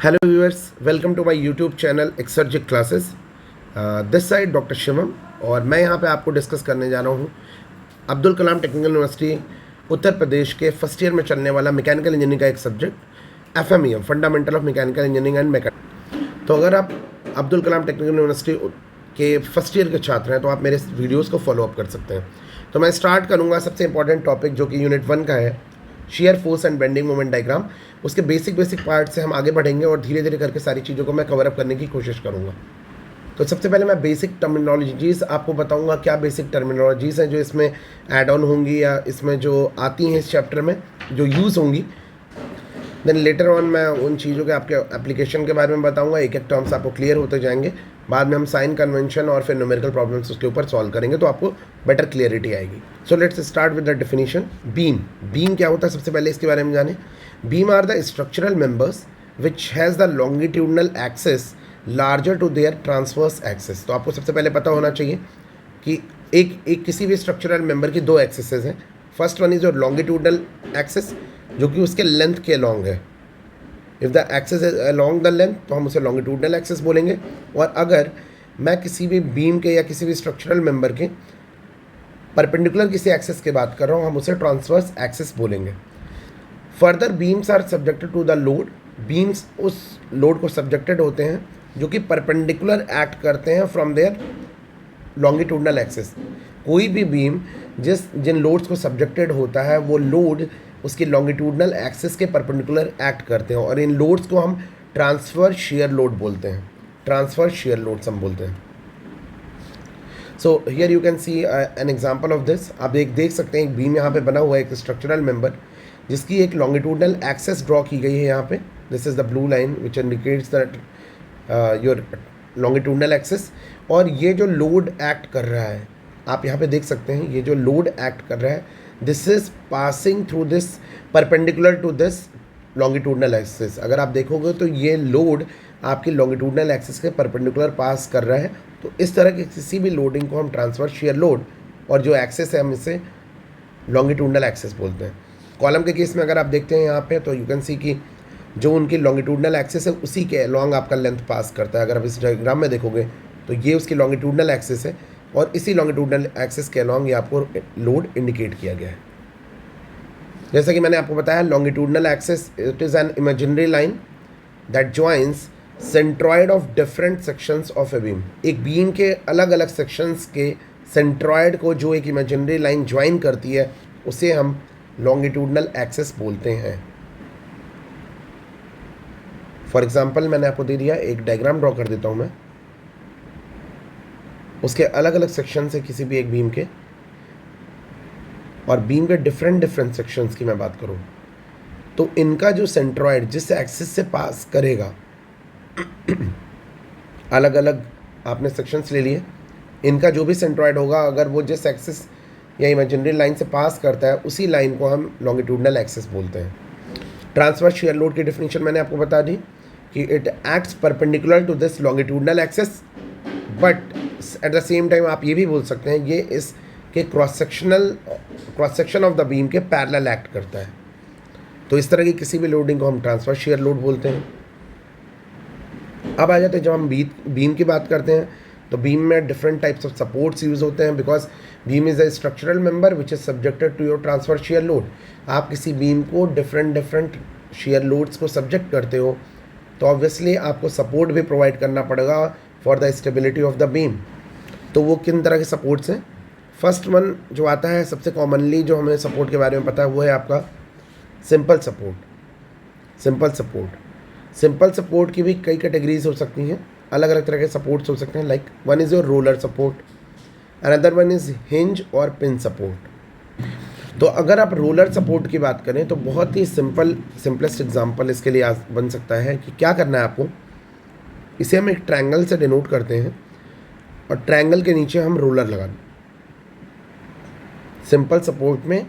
Hello viewers, welcome to my YouTube channel Exergic classes. This side doctor Shivam और मैं यहाँ पे आपको डिस्कस करने जा रहा हूँ अब्दुल कलाम टेक्निकल यूनिवर्सिटी उत्तर प्रदेश के फर्स्ट ईयर में चलने वाला मैकेनिकल इंजीनियरिंग का एक subject FMEM, fundamental of mechanical engineering and mechanical. तो अगर आप अब्दुल कलाम टेक्निकल यूनिवर्सिटी के फर्स्ट ईयर के छात्र हैं तो आप मेरे वीडियोज़ को फॉलो अप कर सकते हैं। तो मैं स्टार्ट करूँगा सबसे इंपॉर्टेंट टॉपिक जो कि यूनिट 1 का है, shear force and bending moment diagram. उसके बेसिक पार्ट से हम आगे बढ़ेंगे और धीरे धीरे करके सारी चीज़ों को मैं कवर अप करने की कोशिश करूँगा। तो सबसे पहले मैं बेसिक टर्मिनोलॉजीज़ आपको बताऊँगा, क्या बेसिक टर्मिनोलॉजीज़ हैं जो इसमें ऐड ऑन होंगी या इसमें जो आती हैं इस चैप्टर में जो यूज़ होंगी। देन लेटर ऑन मैं उन चीज़ों के आपके एप्लीकेशन के बारे में बताऊँगा, एक एक टर्म्स आपको क्लियर होते जाएंगे। बाद में हम साइन कन्वेंशन और फिर न्यूमेरिकल प्रॉब्लम्स उसके ऊपर सॉल्व करेंगे तो आपको बेटर क्लियरिटी आएगी। So let's start with the definition. Beam क्या होता है, सबसे पहले इसके बारे में जाने। Beam are the structural members which has the longitudinal axis larger to their transverse axis. तो आपको सबसे पहले पता होना चाहिए कि एक किसी भी स्ट्रक्चरल मेंबर की दो एक्सेसेस हैं। First one is your longitudinal axis जो कि उसके लेंथ के अलॉन्ग है। If the axis is along the length तो हम उसे लॉन्गिट्यूडनल एक्सेस बोलेंगे। और अगर मैं किसी भी बीम के या किसी भी स्ट्रक्चरल मेंबर के परपेंडिकुलर किसी एक्सेस की बात कर रहा हूँ, हम उसे ट्रांसवर्स एक्सेस बोलेंगे। Further beams are subjected to the load. Beams उस लोड को सब्जेक्टेड होते हैं जो कि परपेंडिकुलर एक्ट करते हैं फ्रॉम देयर लॉन्गिट्यूडनल एक्सेस। कोई भी बीम जिन लोड्स को सब्जेक्टेड होता है वो लोड उसकी लॉन्गिट्यूडनल एक्सेस के परपेंडिकुलर एक्ट करते हैं और इन लोड्स को हम ट्रांसफर शेयर लोड बोलते हैं। ट्रांसफर शेयर लोड्स हम बोलते हैं। So here you can see an example of this. आप देख सकते हैं एक बीम यहाँ पे बना हुआ है, एक स्ट्रक्चरल मेंबर जिसकी एक लॉन्गिट्यूडनल एक्सेस ड्रॉ की गई है यहाँ पे। This is the blue line which indicates that your longitudinal axis. और ये जो लोड एक्ट कर रहा है आप यहाँ पे देख सकते हैं, ये जो लोड एक्ट कर रहा है this is passing through this perpendicular to this longitudinal axis. अगर आप देखोगे तो ये लोड आपकी लॉन्गिट्यूडनल एक्सेस के परपेंडिकुलर पास कर रहा है। तो इस तरह की किसी भी लोडिंग को हम ट्रांसफर शेयर लोड, और जो एक्सेस है हम इसे लॉन्गिट्यूडनल एक्सेस बोलते हैं। कॉलम के केस में अगर आप देखते हैं यहाँ पे तो यू कैन सी कि जो उनकी लॉन्गिट्यूडनल एक्सेस है उसी के अलॉन्ग आपका लेंथ पास करता है। अगर आप इस डायग्राम में देखोगे तो ये उसकी लॉन्गिट्यूडनल एक्सेस है और इसी लॉन्गिट्यूडनल एक्सेस के अलॉन्ग ये आपको लोड इंडिकेट किया गया है। जैसा कि मैंने आपको बताया, longitudinal axis it is an imaginary line that joins centroid of different sections of a beam. एक बीम के अलग अलग सेक्शंस के सेंट्रॉयड को जो एक इमेजिनरी लाइन ज्वाइन करती है उसे हम लॉन्गिट्यूडनल एक्सेस बोलते हैं। फॉर एग्जाम्पल मैंने आपको दे दिया, एक डायग्राम ड्रॉ कर देता हूँ मैं। उसके अलग अलग सेक्शन से किसी भी एक बीम के, और बीम के डिफरेंट सेक्शंस की मैं बात करूं तो इनका जो सेंट्रॉयड जिस एक्सिस से पास करेगा अलग अलग आपने सेक्शंस ले लिए, इनका जो भी सेंट्रॉयड होगा अगर वो जिस एक्सिस या इमेजिनरी लाइन से पास करता है उसी लाइन को हम लॉन्गिट्यूडनल एक्सेस बोलते हैं। ट्रांसफर शेयर लोड की डेफिनेशन मैंने आपको बता दी कि it acts perpendicular to this longitudinal axis, but at the same time आप ये भी बोल सकते हैं ये इसके cross section of the beam के पैरेलल एक्ट करता है। तो इस तरह की किसी भी लोडिंग को हम ट्रांसफर शेयर लोड बोलते हैं। अब आ जाते हैं, जब हम बीम की बात करते हैं तो बीम में different types of supports use होते हैं because beam is a structural member which is subjected to your transverse shear load. आप किसी बीम को डिफरेंट शेयर लोड्स को सब्जेक्ट करते हो तो ऑब्वियसली आपको सपोर्ट भी प्रोवाइड करना पड़ेगा for the stability of the beam. तो वो किन तरह के सपोर्ट्स हैं? फर्स्ट वन जो आता है सबसे कॉमनली जो हमें सपोर्ट के बारे में पता है वो है आपका सिंपल सपोर्ट। सिंपल सपोर्ट की भी कई कैटेगरीज हो सकती हैं, अलग अलग तरह के सपोर्ट्स हो सकते हैं। Like one is your roller support, another one is hinge और पिन सपोर्ट। तो अगर आप रोलर सपोर्ट की बात करें तो बहुत ही सिंपलेस्ट एग्जांपल इसके लिए बन सकता है कि क्या करना है आपको। इसे हम एक ट्रायंगल से डिनोट करते हैं और ट्रायंगल के नीचे हम रोलर लगा दें। सिंपल सपोर्ट में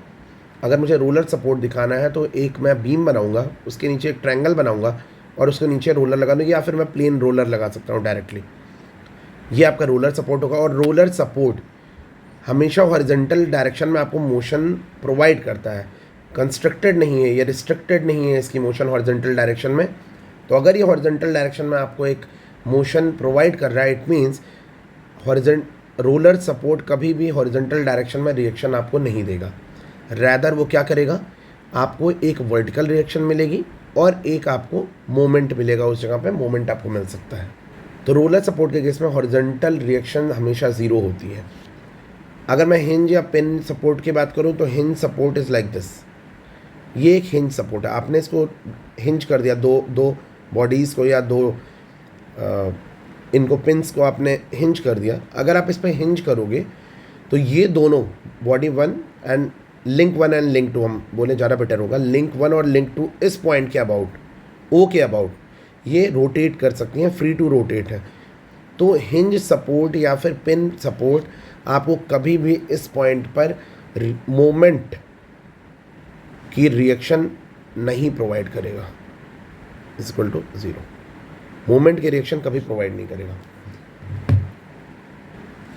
अगर मुझे रोलर सपोर्ट दिखाना है तो एक मैं बीम बनाऊंगा, उसके नीचे एक ट्रायंगल बनाऊंगा और उसके नीचे रोलर लगा दूँगा, या फिर मैं प्लेन रोलर लगा सकता हूँ डायरेक्टली। ये आपका रोलर सपोर्ट होगा। और रोलर सपोर्ट हमेशा हॉरिजॉन्टल डायरेक्शन में आपको मोशन प्रोवाइड करता है, कंस्ट्रक्टेड नहीं है या रिस्ट्रिक्टेड नहीं है इसकी मोशन हॉरिजॉन्टल डायरेक्शन में। तो अगर ये हॉरिजॉन्टल डायरेक्शन में आपको एक मोशन प्रोवाइड कर रहा है, इट मीन्स रोलर सपोर्ट कभी भी हॉरिजॉन्टल डायरेक्शन में रिएक्शन आपको नहीं देगा। रैदर वो क्या करेगा, आपको एक वर्टिकल रिएक्शन मिलेगी और एक आपको मोमेंट मिलेगा, उस जगह पे मोमेंट आपको मिल सकता है। तो रोलर सपोर्ट के केस में हॉरिजॉन्टल रिएक्शन हमेशा ज़ीरो होती है। अगर मैं हिंज या पिन सपोर्ट की बात करूं तो hinge support is like this. ये एक हिंज सपोर्ट है, आपने इसको हिंज कर दिया, दो बॉडीज़ को या दो इनको पिन्स को आपने हिंज कर दिया। अगर आप इस पर हिंज करोगे तो ये दोनों body one and link one and link two, हम बोले ज़्यादा बेटर होगा, लिंक वन और लिंक टू इस पॉइंट के अबाउट, ओ के अबाउट ये रोटेट कर सकती हैं, फ्री टू रोटेट है। तो हिंज सपोर्ट या फिर पिन सपोर्ट आपको कभी भी इस पॉइंट पर मोमेंट की रिएक्शन नहीं प्रोवाइड करेगा, is equal to zero. Moment की रिएक्शन कभी प्रोवाइड नहीं करेगा।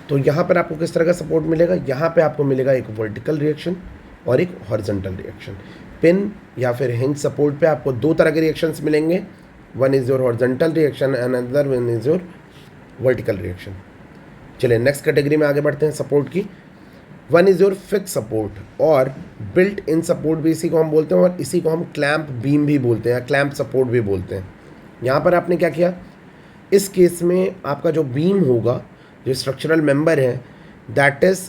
तो यहाँ पर आपको किस तरह का सपोर्ट मिलेगा, यहाँ पे आपको मिलेगा एक वर्टिकल रिएक्शन और एक हॉरिजॉन्टल रिएक्शन। पिन या फिर हिंज सपोर्ट पे आपको दो तरह के रिएक्शंस मिलेंगे, one is your horizontal reaction and another one is your vertical reaction. चलिए नेक्स्ट कैटेगरी में आगे बढ़ते हैं सपोर्ट की। One is your fix support और बिल्ट इन सपोर्ट भी इसी को हम बोलते हैं, और इसी को हम क्लैंप बीम भी बोलते हैं या क्लैंप सपोर्ट भी बोलते हैं। यहाँ पर आपने क्या किया, इस केस में आपका जो बीम होगा, जो स्ट्रक्चरल मेंबर है, that is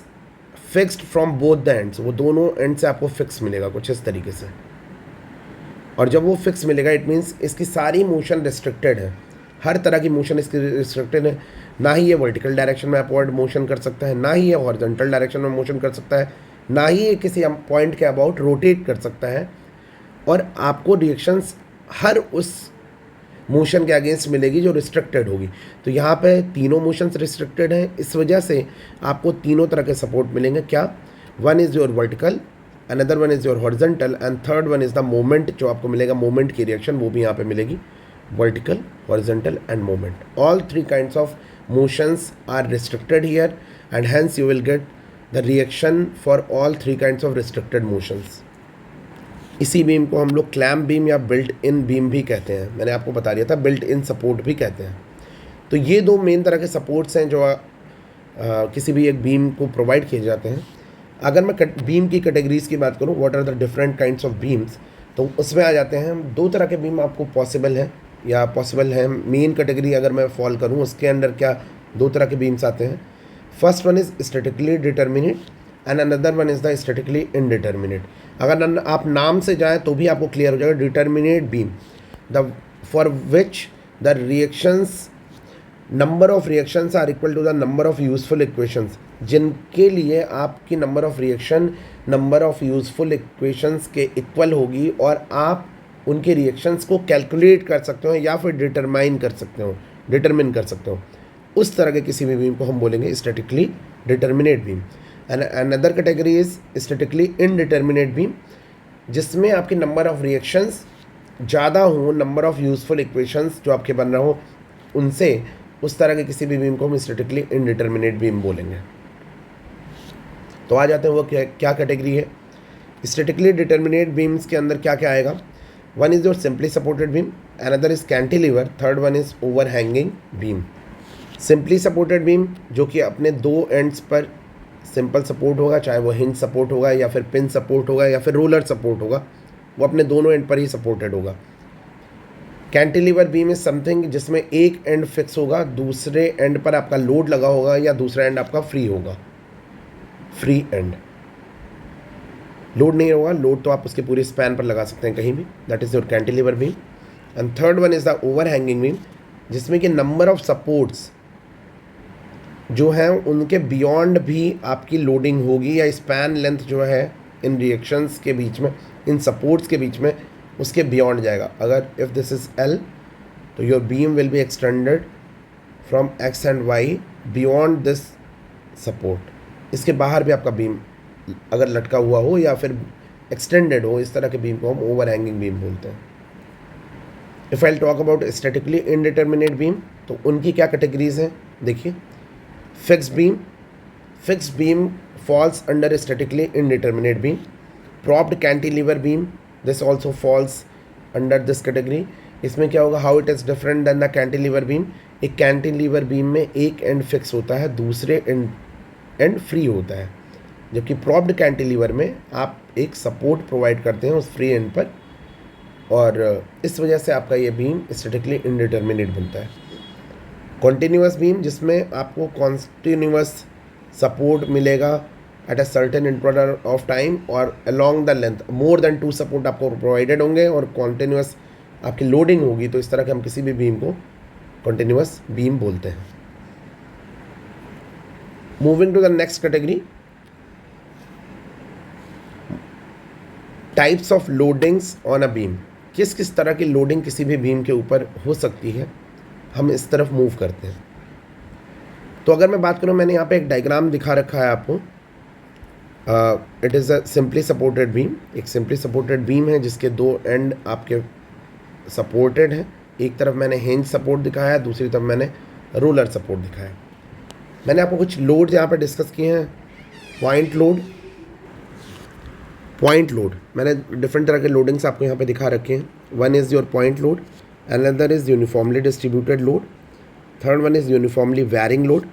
fixed from both the ends, वो दोनों एंड से आपको फिक्स मिलेगा कुछ इस तरीके से। और जब वो फिक्स मिलेगा इट मीन्स इसकी सारी मोशन रिस्ट्रिक्टेड है, हर तरह की मोशन इसकी रिस्ट्रिक्टेड है। ना ही ये वर्टिकल डायरेक्शन में अपवर्ड मोशन कर सकता है, ना ही ये हॉरिजॉन्टल डायरेक्शन में मोशन कर सकता है, ना ही ये किसी पॉइंट के अबाउट रोटेट कर सकता है। और आपको रिएक्शंस हर उस मोशन के अगेंस्ट मिलेगी जो रिस्ट्रिक्टेड होगी। तो यहाँ पे तीनों मोशंस रिस्ट्रिक्टेड हैं, इस वजह से आपको तीनों तरह के सपोर्ट मिलेंगे। क्या, one is your vertical, another one is your horizontal and third one is the moment, जो आपको मिलेगा मोमेंट की रिएक्शन वो भी यहाँ पे मिलेगी, vertical, horizontal and moment. All three kinds of motions are restricted here and hence you will get the reaction for all three kinds of restricted motions. इसी बीम को हम लोग क्लैम्प बीम या बिल्ट इन बीम भी कहते हैं, मैंने आपको बता दिया था, बिल्ट इन सपोर्ट भी कहते हैं। तो ये दो मेन तरह के सपोर्ट्स हैं जो किसी भी एक बीम को प्रोवाइड किए जाते हैं। अगर मैं बीम की कैटेगरीज़ की बात करूँ, what are the different kinds of beams, तो उसमें आ जाते हैं हम। दो तरह के बीम आपको पॉसिबल है या पॉसिबल है। मेन कैटेगरी अगर मैं फॉल करूँ उसके अंदर क्या दो तरह के बीम्स आते हैं। First one is statically determinate and another one is the statically indeterminate. अगर आप नाम से जाएँ तो भी आपको क्लियर हो जाएगा। Determinate beam, the for which the reactions, number of reactions are equal to the number of useful equations, जिनके लिए आपकी number of reaction number of useful equations के इक्वल होगी और आप उनके रिएक्शंस को कैलकुलेट कर सकते हो या फिर डिटरमाइन कर सकते हो, डिटरमिन कर सकते हो। उस तरह के किसी भी बीम को हम बोलेंगे statically determinate beam. And another category is statically indeterminate beam, जिसमें आपके नंबर ऑफ रिएक्शंस ज़्यादा हों, नंबर ऑफ यूजफुल इक्वेशंस जो आपके बन रहे हो उनसे, उस तरह के किसी भी बीम को हम स्टैटिकली इनडिटर्मिनेट बीम बोलेंगे। तो आ जाते हैं वो क्या कैटेगरी है। स्टैटिकली डिटर्मिनेट बीम्स के अंदर क्या क्या आएगा। One is your simply supported beam, another is cantilever, third one is over hanging beam. Simply supported beam जो कि अपने दो एंड्स पर सिंपल सपोर्ट होगा, चाहे वो हिंज सपोर्ट होगा या फिर पिन सपोर्ट होगा या फिर रोलर सपोर्ट होगा, वो अपने दोनों एंड पर ही सपोर्टेड होगा। कैंटिलीवर बीम इज समथिंग जिसमें एक एंड फिक्स होगा, दूसरे एंड पर आपका लोड लगा होगा या दूसरा एंड आपका फ्री होगा, फ्री एंड। लोड नहीं होगा, लोड तो आप उसके पूरे स्पैन पर लगा सकते हैं कहीं भी, that is your cantilever beam. And third one is the over hanging beam, जिसमें कि नंबर ऑफ सपोर्ट्स जो हैं उनके बियॉन्ड भी आपकी लोडिंग होगी या स्पैन लेंथ जो है इन रिएक्शंस के बीच में, इन सपोर्ट्स के बीच में, उसके बियॉन्ड जाएगा। अगर इफ़ दिस इज़ L तो your beam will be extended from X and Y beyond this support. इसके बाहर भी आपका बीम अगर लटका हुआ हो या फिर एक्सटेंडेड हो, इस तरह के बीम को हम ओवर हैंगिंग बीम बोलते हैं। If I talk about statically indeterminate beam, तो उनकी क्या कैटेगरीज हैं देखिए। Fix beam falls under statically indeterminate beam. Propped cantilever beam, this also falls under this category. इसमें क्या होगा, how it is different than the cantilever beam. एक cantilever beam में एक एंड फिक्स होता है, दूसरे एंड फ्री होता है, जबकि प्रॉप्ड कैंटिलीवर में आप एक सपोर्ट प्रोवाइड करते हैं उस फ्री एंड पर, और इस वजह से आपका ये बीम स्टैटिकली इनडिटर्मिनेट बनता है। कॉन्टिन्यूस बीम जिसमें आपको कॉन्टिन्यूस सपोर्ट मिलेगा at a certain interval of time और along the length, more than 2 support आपको प्रोवाइडेड होंगे और कॉन्टिन्यूस आपकी लोडिंग होगी, तो इस तरह के हम किसी भी बीम को कॉन्टिन्यूस बीम बोलते हैं। Moving to the next category, types of loadings on a beam. किस किस तरह की लोडिंग किसी भी बीम के ऊपर हो सकती है, हम इस तरफ मूव करते हैं। तो अगर मैं बात करूं, मैंने यहाँ पे एक डायग्राम दिखा रखा है आपको। It is a simply supported beam. एक सिंपली सपोर्टेड बीम है जिसके 2 एंड आपके सपोर्टेड हैं। एक तरफ मैंने हिंज सपोर्ट दिखाया है, दूसरी तरफ मैंने रोलर सपोर्ट दिखाया है। मैंने आपको कुछ लोड यहाँ पे डिस्कस किए हैं। पॉइंट लोड मैंने डिफरेंट तरह के लोडिंग्स आपको यहाँ पे दिखा रखे हैं। One is your point load, another is uniformly distributed load, third one is uniformly varying load,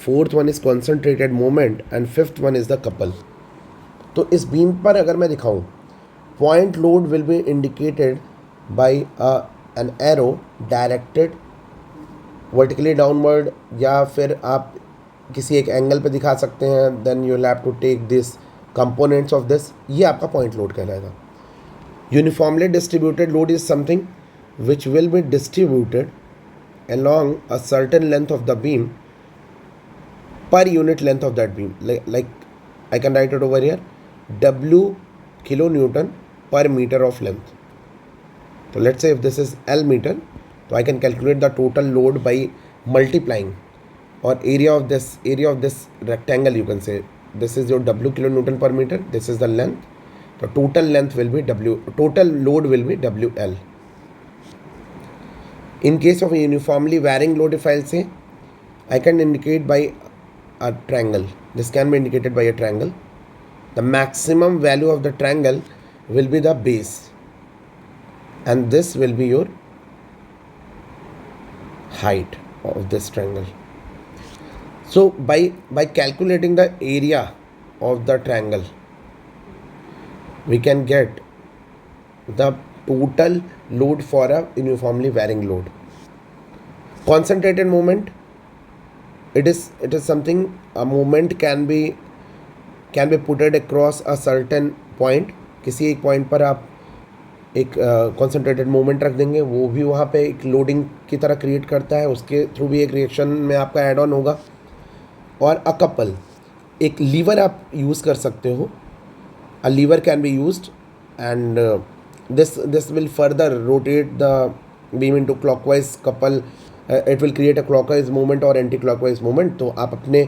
fourth one is concentrated moment and fifth one is the couple. तो इस बीम पर अगर मैं दिखाऊँ, point load will be indicated by an arrow directed vertically downward, या फिर आप किसी एक एंगल पे दिखा सकते हैं। Then you will have to take this components of this, ये आपका पॉइंट लोड कहलाएगा। Uniformly distributed load is something which will be distributed along a certain length of the beam per unit length of that beam. Like I can write it over here, W kilonewton per meter of length. So let's say if this is L meter, so I can calculate the total load by multiplying, or area of this rectangle, you can say this is your W kilonewton per meter, this is the length, the total length will be W, total load will be WL. In case of a uniformly varying load, if I'll say, I can indicate by a triangle. This can be indicated by a triangle. The maximum value of the triangle will be the base, and this will be your height of this triangle. So by calculating the area of the triangle, we can get the total load for a uniformly varying load. Concentrated moment, it is something, a moment can be putted across a certain point. किसी एक point पर आप एक concentrated moment रख देंगे, वो भी वहाँ पे एक लोडिंग की तरह क्रिएट करता है, उसके थ्रू भी एक रिएक्शन में आपका ऐड ऑन होगा। और अ कपल, एक लीवर आप यूज़ कर सकते हो। A lever can be used and this will further rotate the beam into clockwise couple. It will create a clockwise movement or anti-clockwise movement. तो आप अपने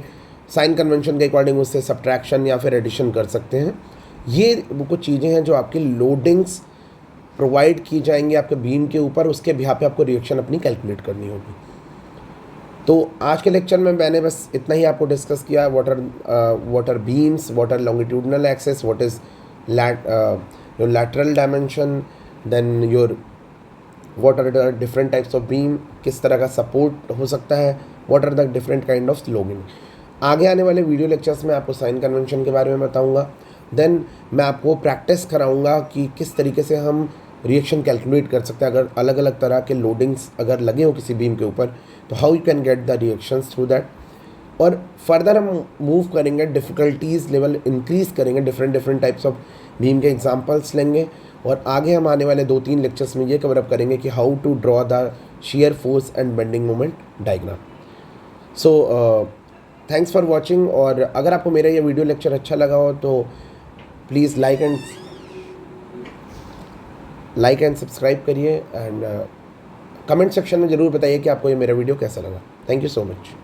साइन कन्वेंशन के अकॉर्डिंग उससे सब्ट्रैक्शन या फिर एडिशन कर सकते हैं। ये वो कुछ चीज़ें हैं जो आपकी लोडिंग्स प्रोवाइड की जाएंगी आपके बीम के ऊपर, उसके बिहाफ पे आपको रिएक्शन अपनी कैलकुलेट करनी होगी। तो आज के लेक्चर में मैंने बस इतना ही आपको डिस्कस किया। Water beams, water longitudinal axis, what is your lateral dimension, then your what are the different types of beam, किस तरह का सपोर्ट हो सकता है, what are the different kind of loading। आगे आने वाले वीडियो लेक्चर्स में आपको साइन कन्वेंशन के बारे में बताऊंगा। देन मैं आपको प्रैक्टिस कराऊंगा कि किस तरीके से हम रिएक्शन कैलकुलेट कर सकते हैं अगर अलग अलग तरह के लोडिंग्स अगर लगे हो किसी बीम के ऊपर, तो how you can get the reactions through that. और फर्दर हम मूव करेंगे, डिफ़िकल्टीज़ लेवल इंक्रीज़ करेंगे, डिफरेंट टाइप्स ऑफ बीम के एग्जांपल्स लेंगे, और आगे हम आने वाले 2-3 लेक्चर्स में ये कवर अप करेंगे कि how to draw the shear force and bending moment diagram. So thanks for watching. और अगर आपको मेरा ये वीडियो लेक्चर अच्छा लगा हो तो प्लीज़ लाइक एंड सब्सक्राइब करिए, एंड कमेंट सेक्शन में ज़रूर बताइए कि आपको ये मेरा वीडियो कैसा लगा। Thank you so much.